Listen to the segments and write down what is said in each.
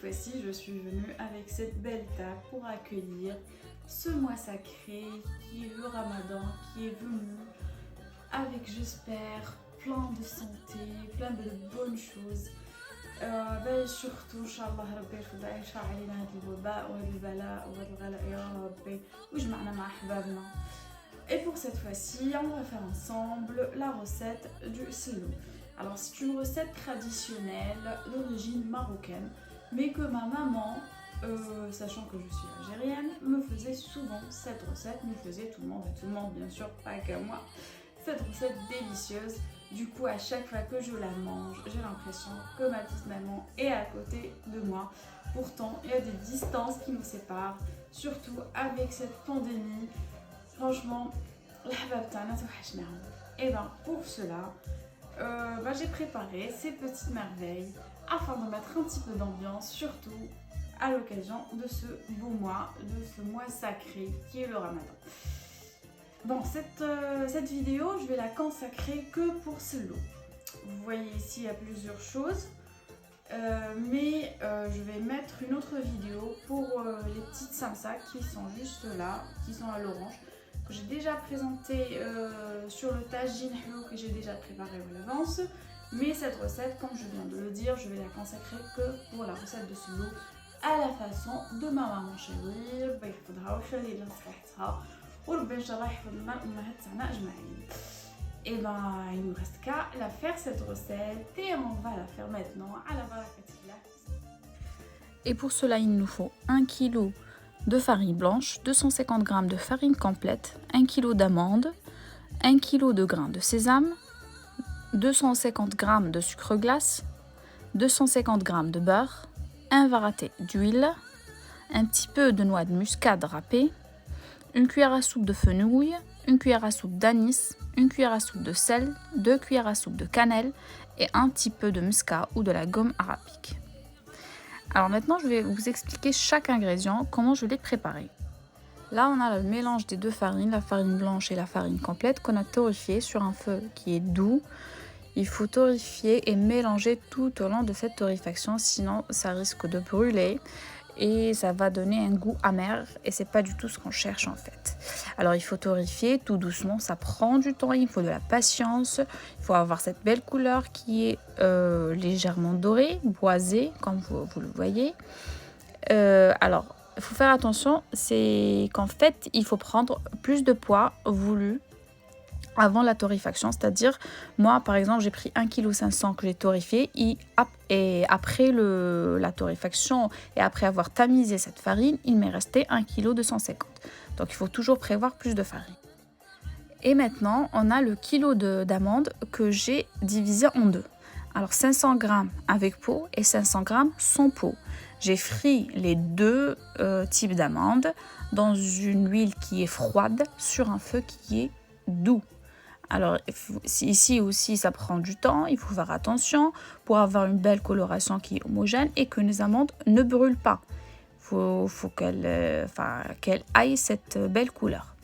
fois-ci, je suis venue avec cette belle table pour accueillir ce mois sacré qui est le Ramadan, qui est venu avec, j'espère, plein de santé, plein de bonnes choses. surtout, Inch'Allah, Rabbi يرفع علينا هذا الوباء وهذا البلاء وهذا الغلاء يا ربي ويجمعنا مع أحبابنا. Et pour cette fois-ci, on va faire ensemble la recette du selou. Alors c'est une recette traditionnelle d'origine marocaine, mais que ma maman, sachant que je suis algérienne, me faisait souvent cette recette, me faisait tout le monde bien sûr, pas qu'à moi, cette recette délicieuse. Du coup, à chaque fois que je la mange, j'ai l'impression que ma petite maman est à côté de moi. Pourtant, il y a des distances qui nous séparent, surtout avec cette pandémie. Franchement, et bien pour cela, j'ai préparé ces petites merveilles afin de mettre un petit peu d'ambiance, surtout à l'occasion de ce beau mois, de ce mois sacré qui est le Ramadan. Bon, cette vidéo, je vais la consacrer que pour ce lot. Vous voyez ici, il y a plusieurs choses. Mais je vais mettre une autre vidéo pour les petites samsas qui sont juste là, qui sont à l'orange, que j'ai déjà présenté sur le tagine que j'ai déjà préparé à l'avance. Mais cette recette, comme je viens de le dire, je vais la consacrer que pour la recette de ce lot à la façon de ma maman chérie. Et ben il nous reste qu'à la faire cette recette et on va la faire maintenant à la barakatillah. Et pour cela il nous faut 1 kg de farine blanche, 250 g de farine complète, 1 kg d'amandes, 1 kg de grains de sésame, 250 g de sucre glace, 250 g de beurre, un varraté d'huile, un petit peu de noix de muscade râpée, une cuillère à soupe de fenouil, une cuillère à soupe d'anis, une cuillère à soupe de sel, 2 cuillères à soupe de cannelle et un petit peu de muscat ou de la gomme arabique. Alors maintenant, je vais vous expliquer chaque ingrédient, comment je l'ai préparé. Là, on a le mélange des deux farines, la farine blanche et la farine complète, qu'on a torréfié sur un feu qui est doux. Il faut torréfier et mélanger tout au long de cette torréfaction, sinon ça risque de brûler et ça va donner un goût amer et c'est pas du tout ce qu'on cherche en fait. Alors il faut torréfier tout doucement, ça prend du temps, il faut de la patience, il faut avoir cette belle couleur qui est légèrement dorée, boisée comme vous le voyez. Alors il faut faire attention, c'est qu'en fait il faut prendre plus de poids voulu avant la torréfaction, c'est-à-dire moi par exemple j'ai pris 1,5 kg que j'ai torréfié et après la torréfaction et après avoir tamisé cette farine, il m'est resté 1,250 kg. Donc il faut toujours prévoir plus de farine. Et maintenant on a le kilo d'amandes que j'ai divisé en deux. Alors 500 g avec peau et 500 g sans peau. J'ai frit les deux types d'amandes dans une huile qui est froide sur un feu qui est doux. Alors ici aussi ça prend du temps, il faut faire attention pour avoir une belle coloration qui est homogène et que les amandes ne brûlent pas. Il faut qu'elles aillent cette belle couleur.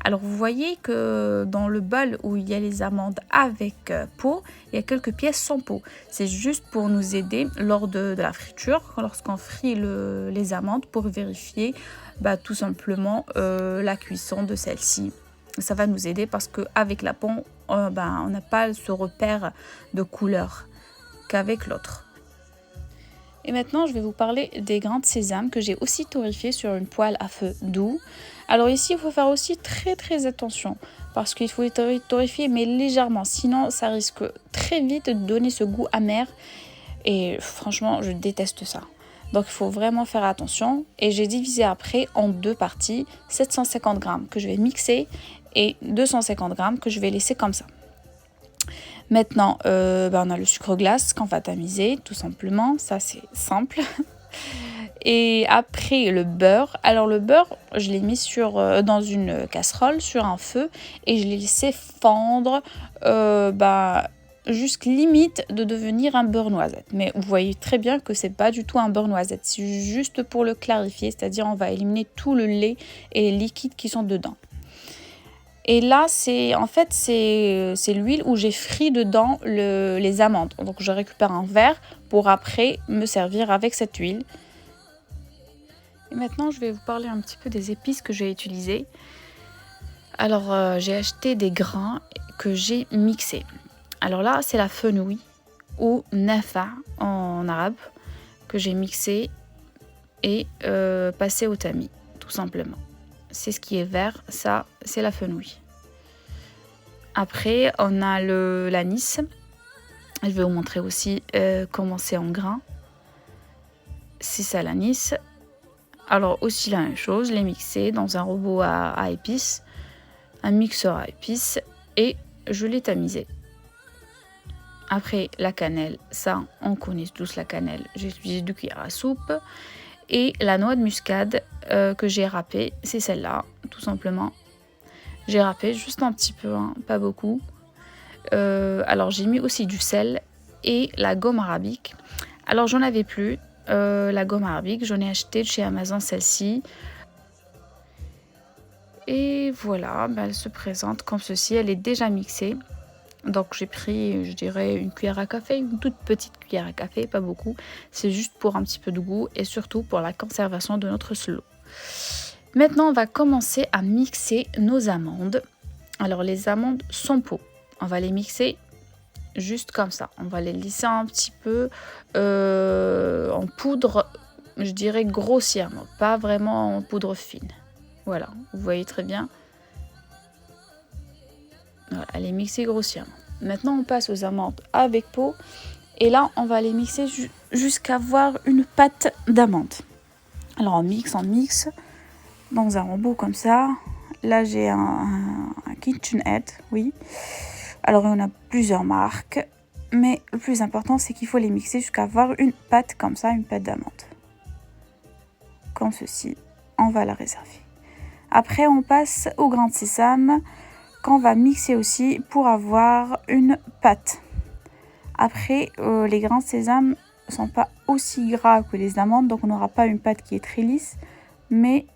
Alors vous voyez que dans le bol où il y a les amandes avec peau, il y a quelques pièces sans peau. C'est juste pour nous aider lors de la friture, lorsqu'on frit les amandes pour vérifier tout simplement la cuisson de celle-ci. Ça va nous aider parce qu'avec la peau, on n'a pas ce repère de couleur qu'avec l'autre. Et maintenant, je vais vous parler des grains de sésame que j'ai aussi torréfiés sur une poêle à feu doux. Alors ici, il faut faire aussi très attention parce qu'il faut les torréfier mais légèrement, sinon ça risque très vite de donner ce goût amer et franchement, je déteste ça. Donc il faut vraiment faire attention et j'ai divisé après en deux parties, 750 g que je vais mixer et 250 g que je vais laisser comme ça. Maintenant, on a le sucre glace qu'on va tamiser tout simplement, ça c'est simple. Et après le beurre, alors le beurre je l'ai mis dans une casserole sur un feu et je l'ai laissé fondre jusqu'à limite de devenir un beurre noisette. Mais vous voyez très bien que c'est pas du tout un beurre noisette, c'est juste pour le clarifier, c'est-à-dire on va éliminer tout le lait et les liquides qui sont dedans. Et là, c'est l'huile où j'ai frit dedans les amandes. Donc je récupère un verre pour après me servir avec cette huile. Et maintenant, je vais vous parler un petit peu des épices que j'ai utilisées. Alors, j'ai acheté des grains que j'ai mixés. Alors là, c'est la fenouil ou nafa en arabe que j'ai mixé et passé au tamis, tout simplement. C'est ce qui est vert, ça, c'est la fenouil. Après, on a l'anis. Je vais vous montrer aussi comment c'est en grains. C'est ça l'anis. Alors aussi la même chose, je l'ai mixé dans un robot à épices, un mixeur à épices et je l'ai tamisé. Après la cannelle, ça on connaît tous la cannelle, j'ai utilisé 2 cuillères à soupe. Et la noix de muscade que j'ai râpée, c'est celle-là, tout simplement. J'ai râpé juste un petit peu, hein, pas beaucoup. Alors j'ai mis aussi du sel et la gomme arabique. Alors j'en avais plus, la gomme arabique, j'en ai acheté de chez Amazon celle-ci. Et voilà, elle se présente comme ceci, elle est déjà mixée. Donc j'ai pris, je dirais, une cuillère à café, une toute petite cuillère à café, pas beaucoup. C'est juste pour un petit peu de goût et surtout pour la conservation de notre slow. Maintenant, on va commencer à mixer nos amandes. Alors les amandes sans peau, on va les mixer juste comme ça. On va les lisser un petit peu en poudre, je dirais grossièrement, pas vraiment en poudre fine. Voilà, vous voyez très bien. Voilà, elle est mixée grossièrement. Maintenant, on passe aux amandes avec peau. Et là, on va les mixer jusqu'à avoir une pâte d'amande. Alors, on mixe dans un robot comme ça. Là, j'ai un KitchenAid, oui. Alors, il y en a plusieurs marques. Mais le plus important, c'est qu'il faut les mixer jusqu'à avoir une pâte comme ça, une pâte d'amande. Comme ceci, on va la réserver. Après, on passe au grain de sésame qu'on va mixer aussi pour avoir une pâte. Après, les grains de sésame ne sont pas aussi gras que les amandes, donc on n'aura pas une pâte qui est très lisse, mais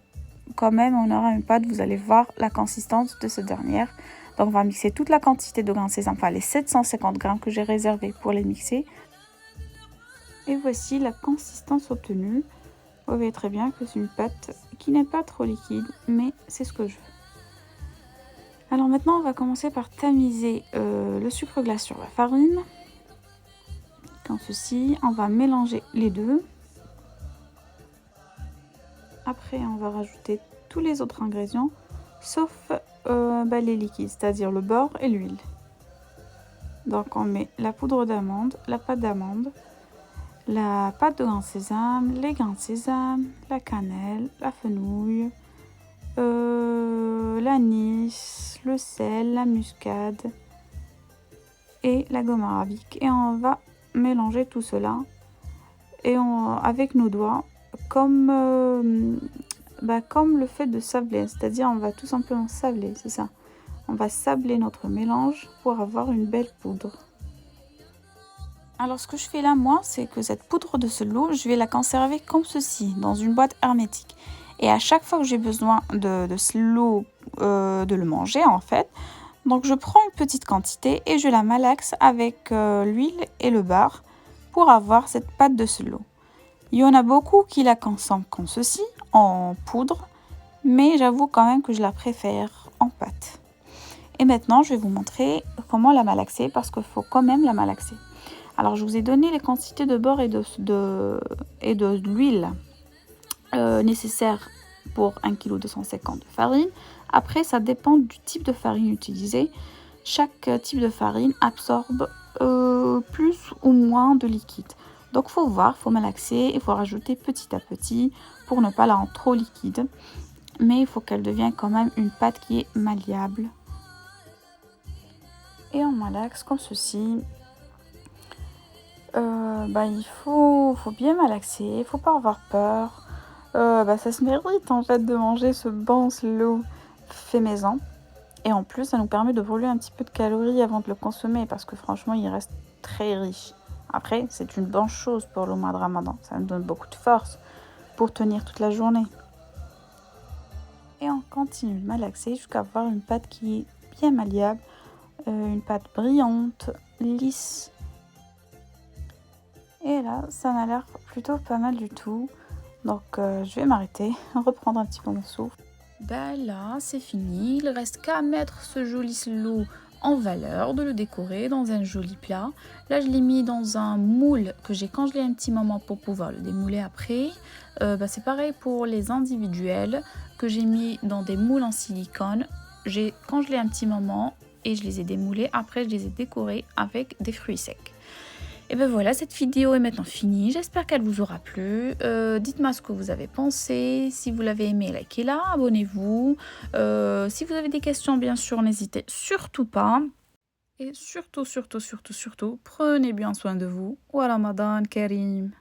quand même on aura une pâte, vous allez voir la consistance de cette dernière. Donc on va mixer toute la quantité de grains de sésame, enfin les 750 grammes que j'ai réservés pour les mixer. Et voici la consistance obtenue. Vous voyez très bien que c'est une pâte qui n'est pas trop liquide, mais c'est ce que je veux. Alors maintenant, on va commencer par tamiser le sucre glace sur la farine. Comme ceci, on va mélanger les deux. Après, on va rajouter tous les autres ingrédients, sauf les liquides, c'est-à-dire le beurre et l'huile. Donc on met la poudre d'amande, la pâte d'amande, la pâte de grains de sésame, les grains de sésame, la cannelle, la fenouil, l'anis, le sel, la muscade et la gomme arabique. Et on va mélanger tout cela et avec nos doigts comme le fait de sabler, c'est-à-dire on va tout simplement sabler, c'est ça. On va sabler notre mélange pour avoir une belle poudre. Alors ce que je fais là moi, c'est que cette poudre de slow, je vais la conserver comme ceci, dans une boîte hermétique. Et à chaque fois que j'ai besoin de slow, de le manger en fait, donc je prends une petite quantité et je la malaxe avec l'huile et le beurre pour avoir cette pâte de slow. Il y en a beaucoup qui la consomment comme ceci, en poudre, mais j'avoue quand même que je la préfère en pâte. Et maintenant, je vais vous montrer comment la malaxer parce qu'il faut quand même la malaxer. Alors, je vous ai donné les quantités de beurre et de l'huile nécessaires pour 1 kg 250 de farine. Après, ça dépend du type de farine utilisée. Chaque type de farine absorbe plus ou moins de liquide. Donc, il faut voir, il faut malaxer, il faut rajouter petit à petit pour ne pas la rendre trop liquide. Mais il faut qu'elle devienne quand même une pâte qui est malléable. Et on malaxe comme ceci. Il faut bien malaxer, il ne faut pas avoir peur. Ça se mérite en fait de manger ce bon slow fait maison. Et en plus, ça nous permet de brûler un petit peu de calories avant de le consommer parce que franchement, il reste très riche. Après, c'est une bonne chose pour le mois de Ramadan. Ça nous donne beaucoup de force pour tenir toute la journée. Et on continue de malaxer jusqu'à avoir une pâte qui est bien malléable, une pâte brillante, lisse. Et là, ça m'a l'air plutôt pas mal du tout. Donc je vais m'arrêter, reprendre un petit peu mon souffle. Ben là, c'est fini. Il reste qu'à mettre ce joli slow en valeur, de le décorer dans un joli plat. Là, je l'ai mis dans un moule que j'ai congelé un petit moment pour pouvoir le démouler après. C'est pareil pour les individuels que j'ai mis dans des moules en silicone. J'ai congelé un petit moment et je les ai démoulés. Après, je les ai décorés avec des fruits secs. Et ben voilà, cette vidéo est maintenant finie. J'espère qu'elle vous aura plu. Dites-moi ce que vous avez pensé. Si vous l'avez aimé, likez-la, abonnez-vous. Si vous avez des questions, bien sûr, n'hésitez surtout pas. Et surtout, prenez bien soin de vous. Voilà, Madame Karim.